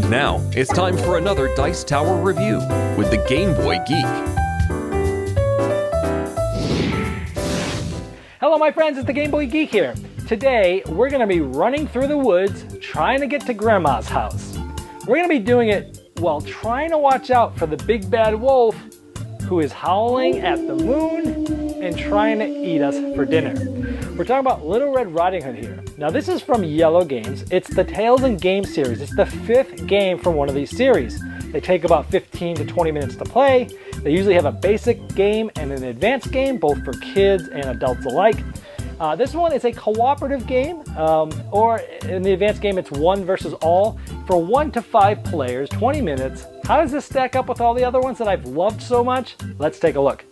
And now, it's time for another Dice Tower review with the Game Boy Geek. Hello my friends, it's the Game Boy Geek here. Today, we're going to be running through the woods trying to get to Grandma's house. We're going to be doing it while trying to watch out for the big bad wolf who is howling at the moon and trying to eat us for dinner. We're talking about Little Red Riding Hood here. Now this is from IELLO Games. It's the Tales and Games series. It's the 5th game from one of these series. They take about 15 to 20 minutes to play. They usually have a basic game and an advanced game, both for kids and adults alike. This one is a cooperative game, or in the advanced game it's 1 versus all, for 1 to 5 players, 20 minutes. How does this stack up with all the other ones that I've loved so much? Let's take a look.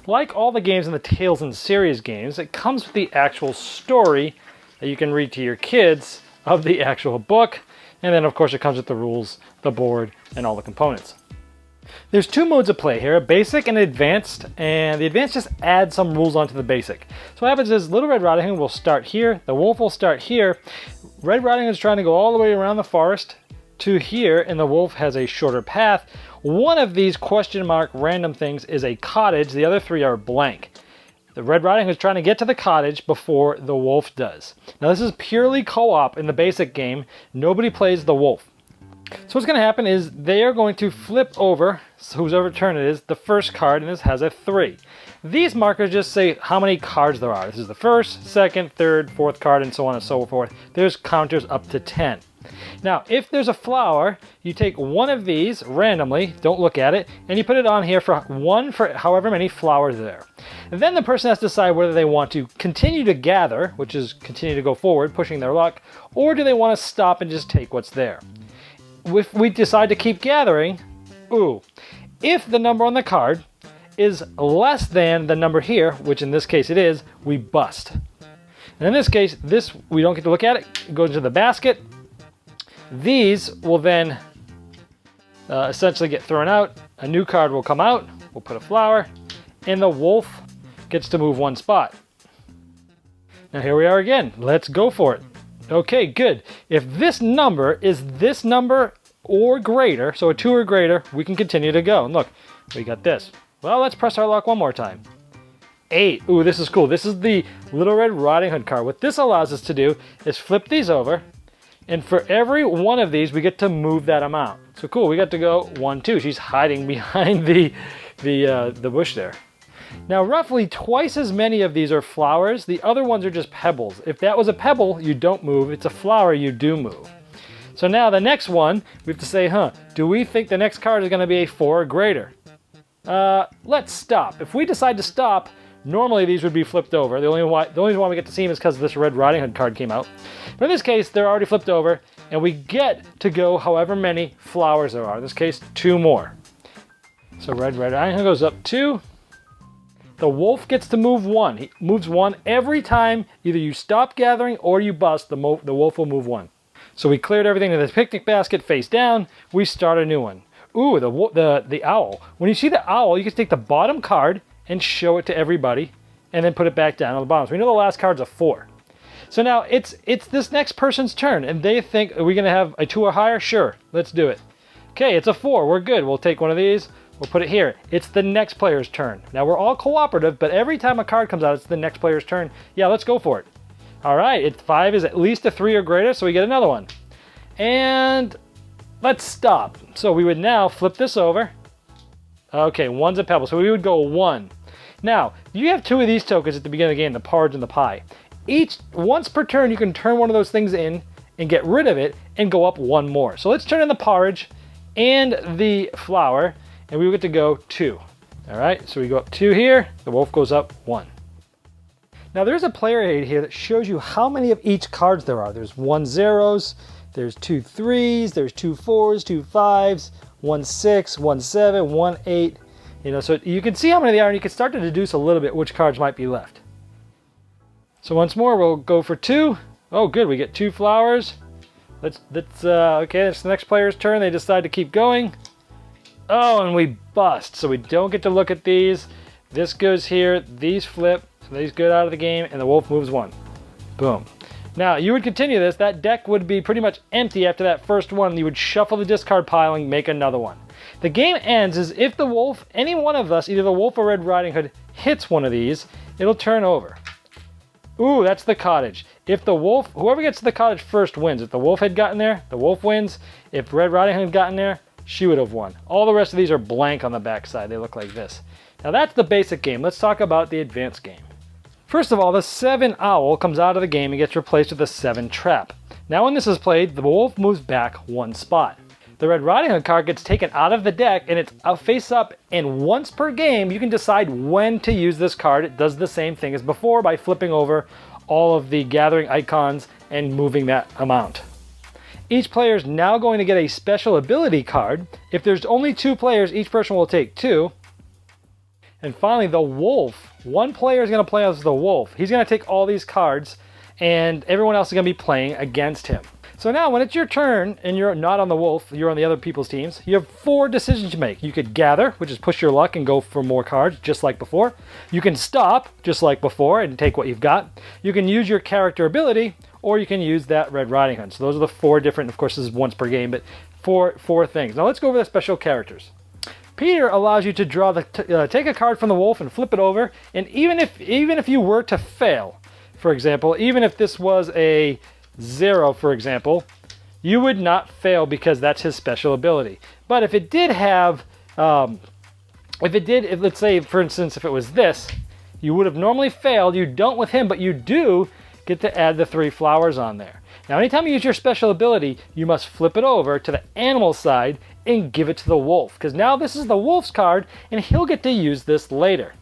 Like all the games in the Tales and Series games, it comes with the actual story that you can read to your kids of the actual book. And then of course it comes with the rules, the board, and all the components. There's 2 modes of play here, basic and advanced, and the advanced just adds some rules onto the basic. So what happens is Little Red Riding Hood will start here, the wolf will start here. Red Riding Hood is trying to go all the way around the forest to here, and the wolf has a shorter path. One of these question mark random things is a cottage, the other 3 are blank. The Red Riding Hood is trying to get to the cottage before the wolf does. Now this is purely co-op in the basic game. Nobody plays the wolf. So what's going to happen is they are going to flip over, whoever turn it is, the first card, and this has a 3. These markers just say how many cards there are. This is the first, second, third, fourth card, and so on and so forth. There's counters up to 10. Now, if there's a flower, you take one of these randomly, don't look at it, and you put it on here for 1 for however many flowers there. And then the person has to decide whether they want to continue to gather, which is continue to go forward, pushing their luck, or do they want to stop and just take what's there. If we decide to keep gathering, if the number on the card is less than the number here, which in this case it is, we bust. And in this case, this we don't get to look at it, it goes into the basket. These will then essentially get thrown out. A new card will come out. We'll put a flower. And the wolf gets to move 1 spot. Now here we are again. Let's go for it. Okay, good. If this number is this number or greater, so a 2 or greater, we can continue to go. And look, we got this. Well, let's press our luck one more time. 8. Ooh, this is cool. This is the Little Red Riding Hood card. What this allows us to do is flip these over. And for every one of these, we get to move that amount. So cool, we got to go 1, 2. She's hiding behind the bush there. Now, roughly twice as many of these are flowers. The other ones are just pebbles. If that was a pebble, you don't move. It's a flower, you do move. So now the next one, we have to say, do we think the next card is going to be a 4 or greater? Let's stop. If we decide to stop, normally these would be flipped over. The only reason why we get to see them is because this Red Riding Hood card came out. But in this case, they're already flipped over, and we get to go however many flowers there are. In this case, 2 more. So Red Riding Hood goes up 2. The wolf gets to move 1. He moves 1 every time either you stop gathering or you bust, the wolf will move 1. So we cleared everything in this picnic basket face down. We start a new one. Ooh, the owl. When you see the owl, you can take the bottom card and show it to everybody, and then put it back down on the bottom. So we know the last card's a 4. So now it's this next person's turn, and they think, are we going to have a 2 or higher? Sure, let's do it. Okay, it's a 4. We're good. We'll take one of these. We'll put it here. It's the next player's turn. Now we're all cooperative, but every time a card comes out, it's the next player's turn. Yeah, let's go for it. All right, 5 is at least a 3 or greater, so we get another one. And let's stop. So we would now flip this over. Okay, 1's a pebble, so we would go 1. Now, you have 2 of these tokens at the beginning of the game, the porridge and the pie. Once per turn, you can turn one of those things in and get rid of it and go up 1 more. So let's turn in the porridge and the flower, and we get to go 2. All right, so we go up 2 here, the wolf goes up 1. Now there's a player aid here that shows you how many of each cards there are. There's 1 zeros, there's 2 3s, there's 2 4s, 2 5s, 1 6, 1 7, 1 8. So you can see how many they are, and you can start to deduce a little bit which cards might be left. So once more, we'll go for 2. Oh, good, we get 2 flowers. Okay, it's the next player's turn. They decide to keep going. Oh, and we bust, so we don't get to look at these. This goes here, these flip, so these go out of the game, and the wolf moves 1. Boom. Now, you would continue this. That deck would be pretty much empty after that first one. You would shuffle the discard pile and make another one. The game ends is if the wolf, any one of us, either the wolf or Red Riding Hood, hits one of these, it'll turn over. Ooh, that's the cottage. If the wolf, whoever gets to the cottage first wins. If the wolf had gotten there, the wolf wins. If Red Riding Hood had gotten there, she would have won. All the rest of these are blank on the backside. They look like this. Now that's the basic game. Let's talk about the advanced game. First of all, the 7 owl comes out of the game and gets replaced with a 7 trap. Now when this is played, the wolf moves back 1 spot. The Red Riding Hood card gets taken out of the deck and it's face up, and once per game you can decide when to use this card. It does the same thing as before by flipping over all of the gathering icons and moving that amount. Each player is now going to get a special ability card. If there's only 2 players, each person will take 2. And finally, the wolf. 1 player is going to play as the wolf. He's going to take all these cards, and everyone else is going to be playing against him. So now when it's your turn, and you're not on the wolf, you're on the other people's teams, you have 4 decisions to make. You could gather, which is push your luck and go for more cards, just like before. You can stop, just like before, and take what you've got. You can use your character ability, or you can use that Red Riding Hood. So those are the 4 different, of course this is once per game, but four things. Now let's go over the special characters. Peter allows you to draw take a card from the wolf and flip it over, and even if you were to fail, for example, even if this was a 0, for example, you would not fail because that's his special ability. But if it did have, let's say for instance, if it was this, you would have normally failed. You don't with him, but you do get to add the 3 flowers on there. Now, anytime you use your special ability, you must flip it over to the animal side and give it to the wolf, because now this is the wolf's card and he'll get to use this later.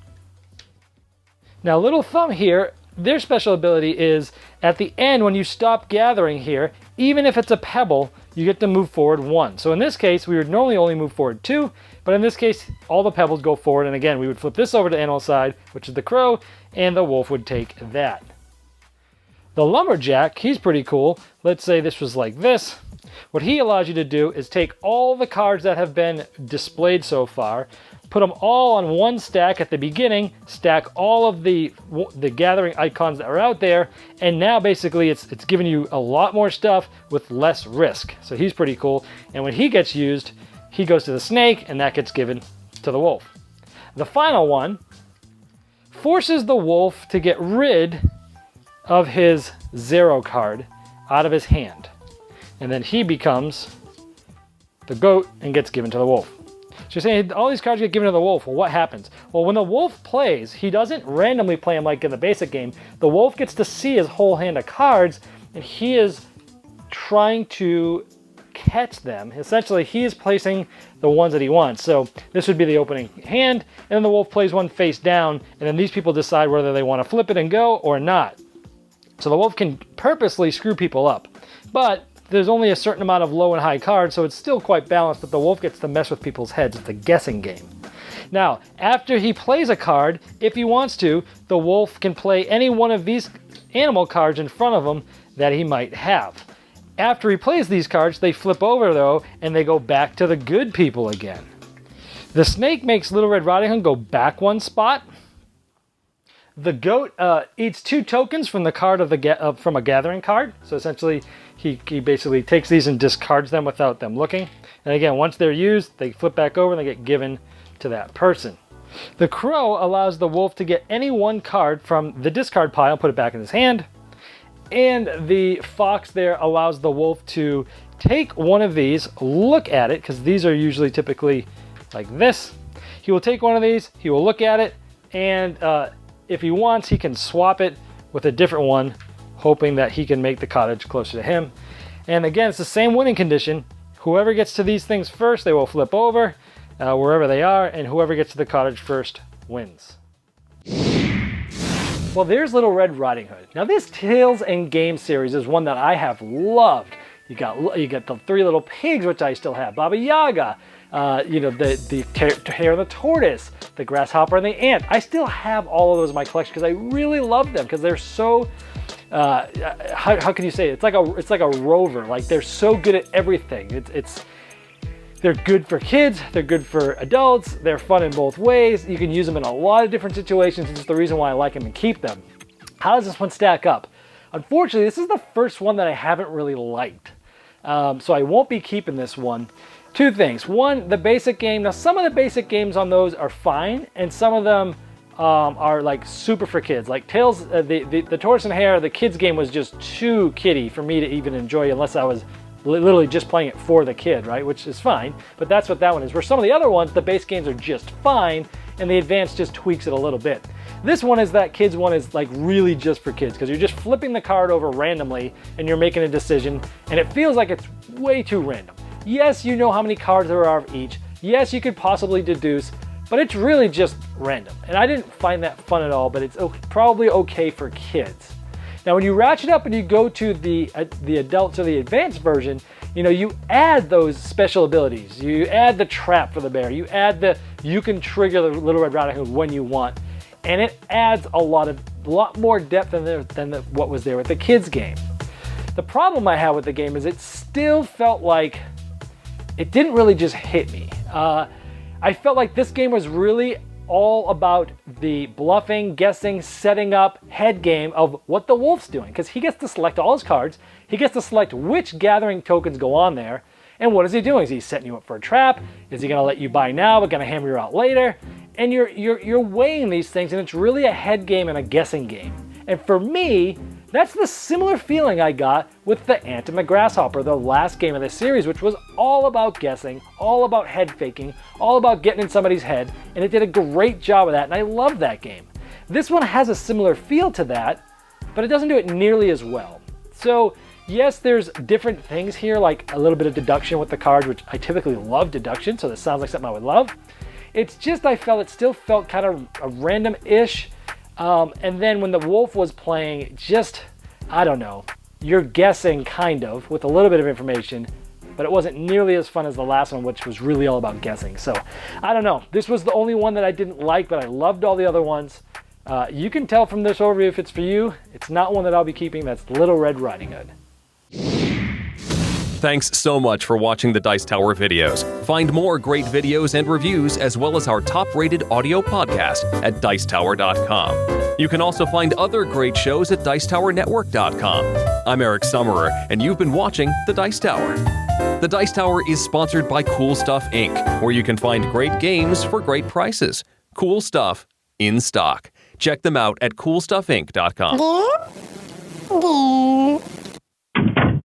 Now, little thumb here, their special ability is at the end when you stop gathering here, even if it's a pebble, you get to move forward 1. So in this case, we would normally only move forward 2, but in this case, all the pebbles go forward, and again, we would flip this over to the animal side, which is the crow, and the wolf would take that. The lumberjack, he's pretty cool. Let's say this was like this. What he allows you to do is take all the cards that have been displayed so far, put them all on 1 stack at the beginning, stack all of the gathering icons that are out there, and now basically it's giving you a lot more stuff with less risk. So he's pretty cool. And when he gets used, he goes to the snake, and that gets given to the wolf. The final one forces the wolf to get rid of his 0 card out of his hand. And then he becomes the goat and gets given to the wolf. So you're saying all these cards get given to the wolf. Well, what happens? Well, when the wolf plays, he doesn't randomly play them like in the basic game. The wolf gets to see his whole hand of cards, and he is trying to catch them. Essentially, he is placing the ones that he wants. So this would be the opening hand, and then the wolf plays one face down, and then these people decide whether they want to flip it and go or not. So the wolf can purposely screw people up. But there's only a certain amount of low and high cards, so it's still quite balanced, but the wolf gets to mess with people's heads. It's a guessing game. Now, after he plays a card, if he wants to, the wolf can play any one of these animal cards in front of him that he might have. After he plays these cards, they flip over though, and they go back to the good people again. The snake makes Little Red Riding Hood go back 1 spot. The goat eats 2 tokens from the card of from a gathering card. So essentially, he basically takes these and discards them without them looking. And again, once they're used, they flip back over and they get given to that person. The crow allows the wolf to get any 1 card from the discard pile and put it back in his hand. And the fox there allows the wolf to take one of these, look at it, because these are usually typically like this. He will take one of these, he will look at it, and if he wants, he can swap it with a different one, hoping that he can make the cottage closer to him. And again, it's the same winning condition. Whoever gets to these things first, they will flip over wherever they are, and whoever gets to the cottage first wins. Well, there's Little Red Riding Hood. Now this Tales and Game series is one that I have loved. You got the 3 little pigs, which I still have, Baba Yaga, the hare and the tortoise, the grasshopper and the ant. I still have all of those in my collection because I really love them because they're so how can you say it? It's like a rover. Like they're so good at everything. They're good for kids, they're good for adults, they're fun in both ways. You can use them in a lot of different situations. It's just the reason why I like them and keep them. How does this one stack up? Unfortunately, this is the first one that I haven't really liked. So I won't be keeping this one. Two things. One, the basic game. Now, some of the basic games on those are fine, and some of them are like super for kids. Like Tales, the Tortoise and Hare, the kids game was just too kiddie for me to even enjoy unless I was literally just playing it for the kid, right? Which is fine, but that's what that one is. Where some of the other ones, the base games are just fine, and the advanced just tweaks it a little bit. This one is that kids one is like really just for kids because you're just flipping the card over randomly and you're making a decision, and it feels like it's way too random. Yes, you know how many cards there are of each. Yes, you could possibly deduce, but it's really just random. And I didn't find that fun at all, but it's probably okay for kids. Now, when you ratchet up and you go to the adults or the advanced version, you know, you add those special abilities. You add the trap for the bear. You add you can trigger the Little Red Riding Hood when you want. And it adds a lot more depth than what was there with the kids game. The problem I had with the game is it still felt like it didn't really just hit me. I felt like this game was really all about the bluffing, guessing, setting up head game of what the wolf's doing, because he gets to select all his cards. He gets to select which gathering tokens go on there, and what is he doing? Is he setting you up for a trap? Is he going to let you buy now but going to hammer you out later? And you're weighing these things, and it's really a head game and a guessing game. And for me, that's the similar feeling I got with the Ant and the Grasshopper, the last game of the series, which was all about guessing, all about head faking, all about getting in somebody's head, and it did a great job of that, and I love that game. This one has a similar feel to that, but it doesn't do it nearly as well. So yes, there's different things here, like a little bit of deduction with the cards, which I typically love deduction, so this sounds like something I would love. It's just it still felt kind of a random-ish. And then when the wolf was playing, just, I don't know, you're guessing kind of with a little bit of information, but it wasn't nearly as fun as the last one, which was really all about guessing. So I don't know. This was the only one that I didn't like, but I loved all the other ones. You can tell from this overview if it's for you. It's not one that I'll be keeping. That's Little Red Riding Hood. Thanks so much for watching the Dice Tower videos. Find more great videos and reviews as well as our top-rated audio podcast at Dicetower.com. You can also find other great shows at Dicetowernetwork.com. I'm Eric Summerer, and you've been watching The Dice Tower. The Dice Tower is sponsored by Cool Stuff Inc., where you can find great games for great prices. Cool stuff in stock. Check them out at CoolStuffInc.com.